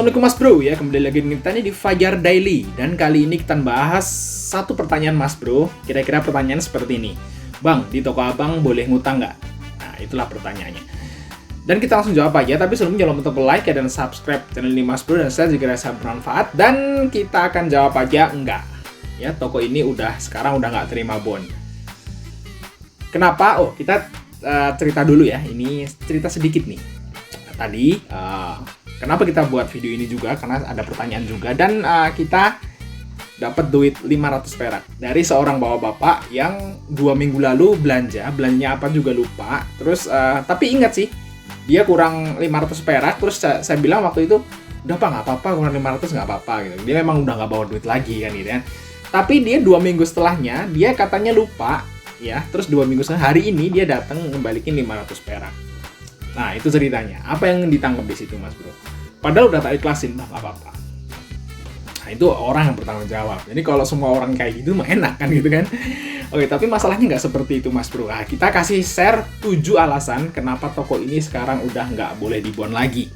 Assalamualaikum Mas Bro ya, kembali lagi dengan kita nih di Fajar Daily. Dan kali ini kita bahas satu pertanyaan Mas Bro. Kira-kira pertanyaan seperti ini, Bang, di toko abang boleh ngutang nggak? Nah, itulah pertanyaannya. Dan kita langsung jawab aja, tapi sebelumnya jangan lupa like ya, dan subscribe channel ini Mas Bro, dan saya jika rasa bermanfaat. Dan kita akan jawab aja enggak. Ya, toko ini sekarang udah nggak terima bon. Kenapa? Oh, kita cerita dulu ya. Ini cerita sedikit nih. Tadi kenapa kita buat video ini juga, karena ada pertanyaan juga, dan kita dapat duit 500 perak dari seorang bapak-bapak yang 2 minggu lalu belanjanya apa juga lupa. Terus tapi ingat sih, dia kurang 500 perak. Terus saya bilang waktu itu, udah Pak, nggak apa-apa, kurang 500 nggak apa-apa gitu. Dia memang udah nggak bawa duit lagi kan gitu kan. Tapi dia 2 minggu setelahnya, dia katanya lupa ya. Terus 2 minggu setelah, hari ini dia datang ngembalikin 500 perak. Nah, itu ceritanya. Apa yang ditangkap di situ, Mas Bro? Padahal udah tak ikhlasin, nggak apa-apa. Nah, itu orang yang bertanggung jawab. Jadi kalau semua orang kayak gitu, mah enak kan gitu kan. Oke, tapi masalahnya nggak seperti itu, Mas Bro. Nah, kita kasih share 7 alasan kenapa toko ini sekarang udah nggak boleh dibon lagi.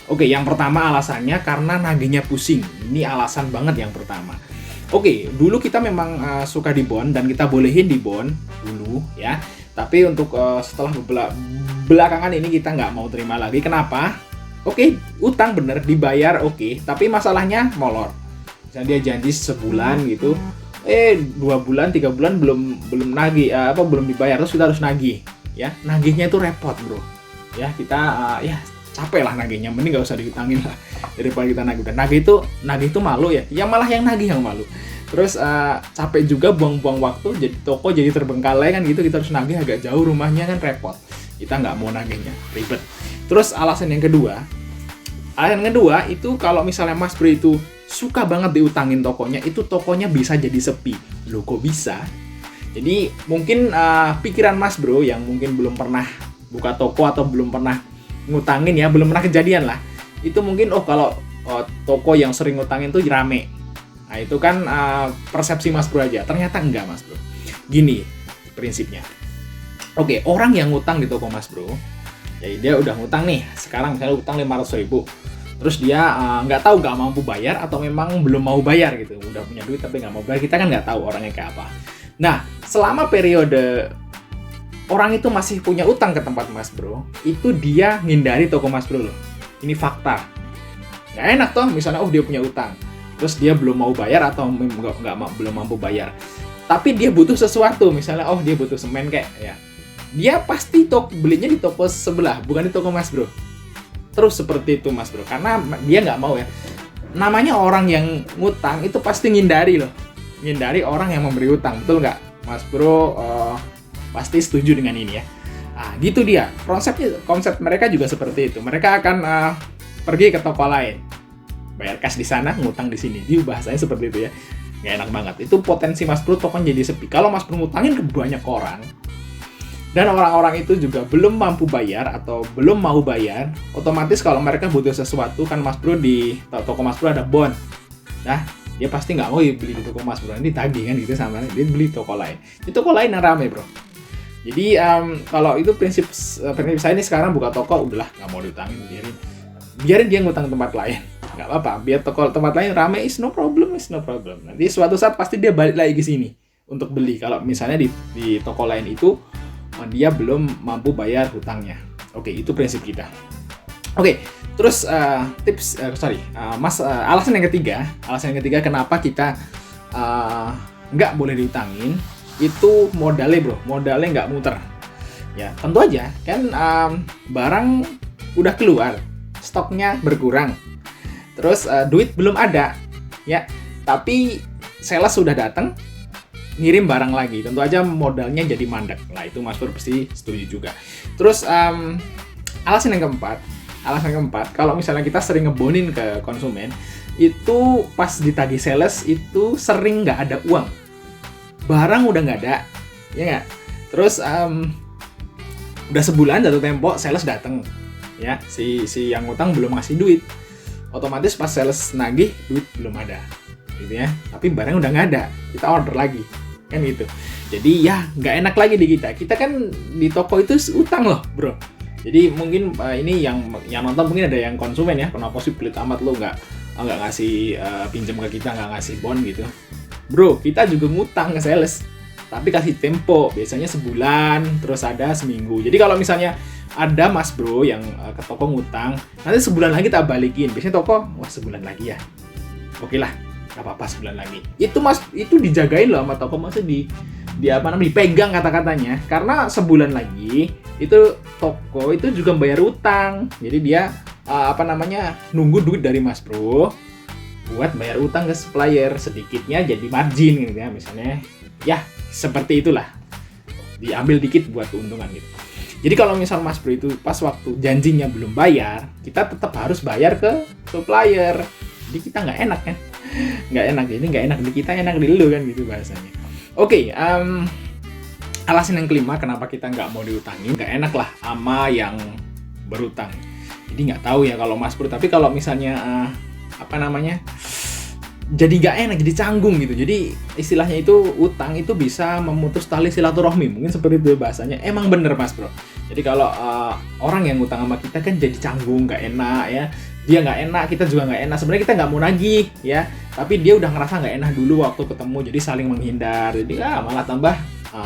Oke, yang pertama alasannya karena nagihnya pusing. Ini alasan banget yang pertama. Oke, dulu kita memang suka dibon dan kita bolehin dibon dulu ya. Tapi untuk setelah belakangan ini kita nggak mau terima lagi. Kenapa? Oke, utang bener dibayar, oke. Tapi masalahnya molor. Misalnya dia janji sebulan gitu, 2 bulan, 3 bulan belum nagih, belum dibayar, terus kita harus nagih, ya. Nagihnya itu repot, Bro. Ya, kita capek lah nagihnya, mending nggak usah diutangin lah daripada kita nagih. Dan nagih itu malu ya. Yang malah yang nagih yang malu. Terus capek juga, buang-buang waktu, jadi toko jadi terbengkalai kan gitu. Kita harus nagih agak jauh rumahnya kan, repot. Kita nggak mau nagihnya, ribet. Terus alasan yang kedua itu kalau misalnya Mas Bro itu suka banget diutangin tokonya, itu tokonya bisa jadi sepi. Loh, kok bisa? Jadi mungkin pikiran Mas Bro yang mungkin belum pernah buka toko atau belum pernah ngutangin ya, belum pernah kejadian lah. Itu mungkin kalau toko yang sering ngutangin tuh rame. Nah, itu kan persepsi Mas Bro aja. Ternyata enggak, Mas Bro. Gini prinsipnya. Oke, orang yang ngutang di toko Mas Bro, jadi dia udah ngutang nih, sekarang misalnya utang 500.000. Terus dia nggak mampu bayar atau memang belum mau bayar gitu. Udah punya duit tapi nggak mau bayar, kita kan nggak tahu orangnya kayak apa. Nah, selama periode orang itu masih punya utang ke tempat Mas Bro, itu dia ngindari toko Mas Bro loh. Ini fakta. Nggak enak toh, misalnya dia punya utang, terus dia belum mau bayar atau belum mampu bayar. Tapi dia butuh sesuatu, misalnya dia butuh semen kayak ya. Dia pasti belinya di toko sebelah, bukan di toko Mas Bro. Terus seperti itu Mas Bro, karena dia nggak mau ya. Namanya orang yang ngutang itu pasti ngindari orang yang memberi utang, betul nggak Mas Bro? Pasti setuju dengan ini ya. Nah, gitu dia. Konsep mereka juga seperti itu. Mereka akan pergi ke toko lain, bayar cash di sana, ngutang di sini. Jadi bahasanya seperti itu ya. Nggak enak banget. Itu potensi Mas Bro tokonya jadi sepi. Kalau Mas Bro ngutangin ke banyak orang, dan orang-orang itu juga belum mampu bayar atau belum mau bayar, otomatis kalau mereka butuh sesuatu, kan Mas Bro di toko Mas Bro ada bon. Nah, dia pasti nggak mau beli di toko Mas Bro, nanti tagih kan gitu, sama dia beli di toko lain. Di toko lain yang rame, Bro. Jadi kalau itu prinsip saya ini sekarang buka toko, udahlah nggak mau diutangin, biarin dia ngutang tempat lain. Nggak apa-apa, biar toko tempat lain rame, is no problem. Nanti suatu saat pasti dia balik lagi ke sini untuk beli. Kalau misalnya di toko lain itu dia belum mampu bayar hutangnya. Oke, itu prinsip kita. Oke, terus alasan yang ketiga kenapa kita nggak boleh diutangin, itu modalnya nggak muter. Ya, tentu aja kan barang udah keluar, stoknya berkurang, terus duit belum ada, ya. Tapi sales sudah datang, ngirim barang lagi, tentu aja modalnya jadi mandek. Lah, itu Mas Bro pasti setuju juga. Terus alasan yang keempat, kalau misalnya kita sering ngebonin ke konsumen, itu pas ditagih sales itu sering nggak ada uang, barang udah nggak ada, ya nggak. Terus udah sebulan jatuh tempo, sales datang, ya si yang ngutang belum ngasih duit, otomatis pas sales nagih duit belum ada, gitu ya. Tapi barang udah nggak ada, kita order lagi, kan gitu. Jadi ya nggak enak lagi di kita kan di toko itu utang loh, Bro. Jadi mungkin ini yang nonton mungkin ada yang konsumen ya, kenapa sih pelit amat lo nggak ngasih pinjam ke kita, nggak ngasih bond gitu. Bro, kita juga ngutang ke sales, tapi kasih tempo, biasanya sebulan, terus ada seminggu. Jadi kalau misalnya ada mas bro yang ke toko ngutang, nanti sebulan lagi tak balikin. Biasanya toko, wah sebulan lagi ya, oke lah, nggak apa-apa sebulan lagi. Itu mas, itu dijagain loh sama toko, maksudnya dipegang kata-katanya, karena sebulan lagi itu toko itu juga bayar utang, jadi dia nunggu duit dari mas bro buat bayar utang ke supplier, sedikitnya jadi margin gitu ya, misalnya ya seperti itulah, diambil dikit buat keuntungan gitu. Jadi kalau misal mas bro itu pas waktu janjinya belum bayar, kita tetap harus bayar ke supplier, jadi kita nggak enak kan, nggak enak, ini nggak enak di kita, enak di lu kan gitu bahasanya. Oke, alasan yang kelima kenapa kita nggak mau diutangin, nggak enak lah sama yang berutang. Jadi nggak tahu ya kalau mas bro, tapi kalau misalnya jadi nggak enak, jadi canggung gitu. Jadi istilahnya itu utang itu bisa memutus tali silaturahmi, mungkin seperti itu bahasanya. Emang bener mas bro. Jadi kalau orang yang utang sama kita kan jadi canggung, nggak enak ya. Dia nggak enak, kita juga nggak enak. Sebenarnya kita nggak mau nagih ya, tapi dia udah ngerasa nggak enak dulu waktu ketemu, jadi saling menghindar. Jadi malah tambah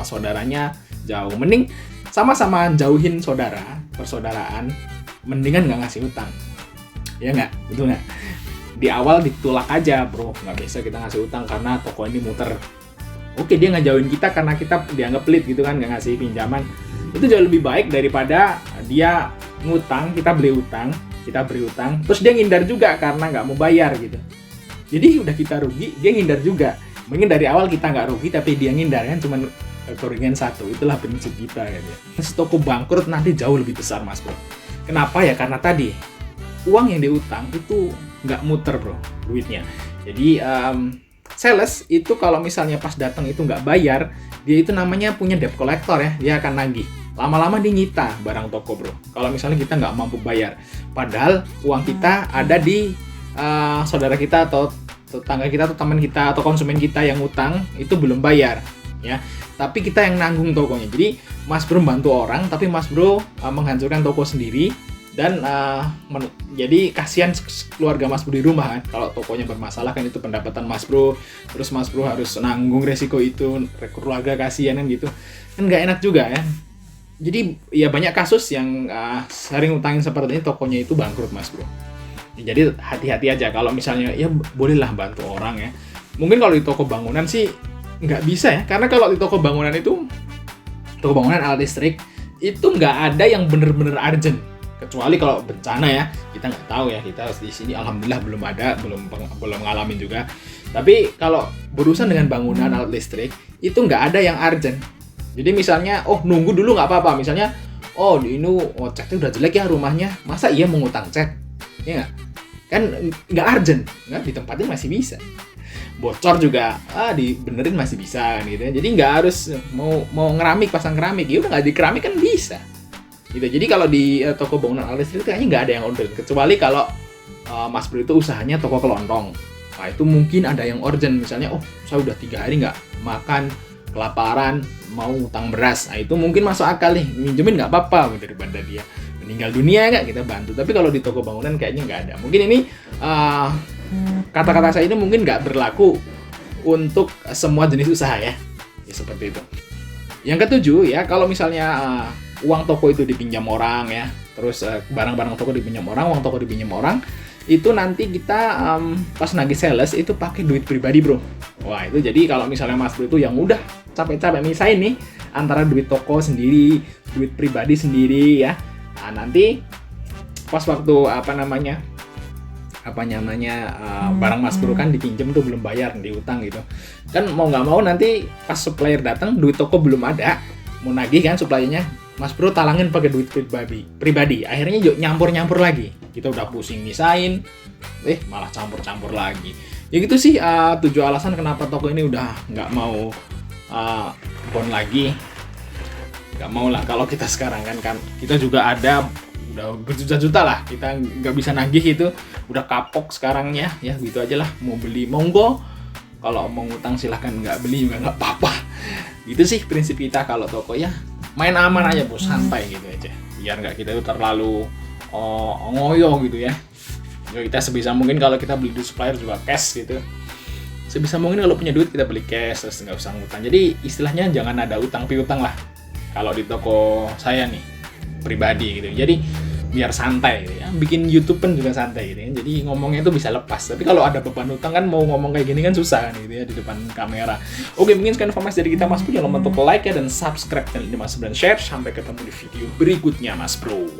saudaranya jauh. Mending sama-sama jauhin persaudaraan, mendingan nggak ngasih utang. Ya nggak? Betul nggak? Di awal ditolak aja bro, nggak bisa kita ngasih utang karena toko ini muter. Oke, dia ngejauhin kita karena kita dianggap pelit gitu kan, nggak ngasih pinjaman. Itu jauh lebih baik daripada dia ngutang, kita beri utang, terus dia ngindar juga karena nggak mau bayar gitu. Jadi udah kita rugi, dia ngindar juga. Mungkin dari awal kita nggak rugi, tapi dia ngindar kan, cuman kerugian satu. Itulah prinsip kita kan ya. Toko bangkrut nanti jauh lebih besar mas bro. Kenapa ya? Karena tadi uang yang diutang itu nggak muter bro duitnya. Jadi sales itu kalau misalnya pas datang itu nggak bayar, dia itu namanya punya debt collector ya, dia akan nagih. Lama-lama dia nyita barang toko bro, kalau misalnya kita nggak mampu bayar. Padahal uang kita ada di saudara kita atau tetangga kita atau teman kita atau konsumen kita yang utang itu belum bayar ya, tapi kita yang nanggung tokonya. Jadi mas bro bantu orang, tapi mas bro menghancurkan toko sendiri. Dan jadi kasihan keluarga mas bro di rumah kan, kalau tokonya bermasalah kan, itu pendapatan mas bro, terus mas bro harus nanggung resiko itu, keluarga kasihan kan gitu kan, nggak enak juga ya. Jadi ya banyak kasus yang sering utangin seperti ini, tokonya itu bangkrut mas bro. Jadi hati-hati aja kalau misalnya ya bolehlah bantu orang ya. Mungkin kalau di toko bangunan sih nggak bisa ya, karena kalau di toko bangunan alat listrik itu nggak ada yang bener-bener urgent. Kecuali kalau bencana ya, kita nggak tahu ya, kita di sini alhamdulillah belum ngalamin juga. Tapi kalau berurusan dengan bangunan alat listrik itu nggak ada yang urgent. Jadi misalnya nunggu dulu nggak apa-apa, misalnya catnya udah jelek ya rumahnya, masa iya mau ngutang cat ya nggak? Kan nggak urgent, nggak, ditempatin masih bisa. Bocor juga dibenerin masih bisa gitu ya. Jadi nggak harus mau pasang keramik, ya udah nggak di keramik kan bisa gitu. Jadi kalau di toko bangunan alat listrik kayaknya nggak ada yang urgent, kecuali kalau mas bro itu usahanya toko kelontong. Nah itu mungkin ada yang urgent, misalnya saya udah 3 hari nggak makan, kelaparan, mau utang beras. Nah itu mungkin masuk akal nih, minjemin nggak apa-apa daripada dia meninggal dunia, nggak kita bantu. Tapi kalau di toko bangunan kayaknya nggak ada. Mungkin ini kata-kata saya ini mungkin nggak berlaku untuk semua jenis usaha ya seperti itu. Yang ketujuh ya, kalau misalnya uang toko itu dipinjam orang ya, terus barang-barang toko dipinjam orang, uang toko dipinjam orang, itu nanti kita pas nagih sales itu pakai duit pribadi bro. Wah itu jadi kalau misalnya mas bro itu yang udah capek-capek misahin nih antara duit toko sendiri, duit pribadi sendiri ya. Nah nanti pas waktu barang mas bro kan dipinjam tuh belum bayar, diutang gitu kan, mau nggak mau nanti pas supplier datang duit toko belum ada, mau nagih kan suppliernya, mas bro talangin pakai duit pribadi, akhirnya yuk nyampur lagi, kita udah pusing misahin, malah campur lagi. Ya gitu sih 7 alasan kenapa toko ini udah nggak mau bond lagi, nggak mau lah. Kalau kita sekarang kan kita juga ada udah berjuta-juta lah, kita nggak bisa nagih, itu udah kapok sekarang ya gitu aja lah. Mau beli monggo, kalau mau ngutang silahkan, nggak beli juga nggak apa-apa. Gitu sih prinsip kita kalau toko ya, main aman aja bos, santai gitu aja biar nggak kita itu terlalu ngoyo gitu ya. Jadi kita sebisa mungkin kalau kita beli di supplier juga cash gitu. Sebisa mungkin kalau punya duit kita beli cash, terus nggak usah ngutang. Jadi istilahnya jangan ada utang piutang lah. Kalau di toko saya nih pribadi gitu. Jadi biar santai gitu ya. Bikin YouTube pun juga santai gitu ya. Jadi ngomongnya itu bisa lepas. Tapi kalau ada beban utang kan mau ngomong kayak gini kan susah kan gitu ya di depan kamera. Oke, mungkin sekian informasi dari kita Mas Bro. Jangan lupa untuk like ya dan subscribe channel ini Mas Bro dan share. Sampai ketemu di video berikutnya Mas Bro.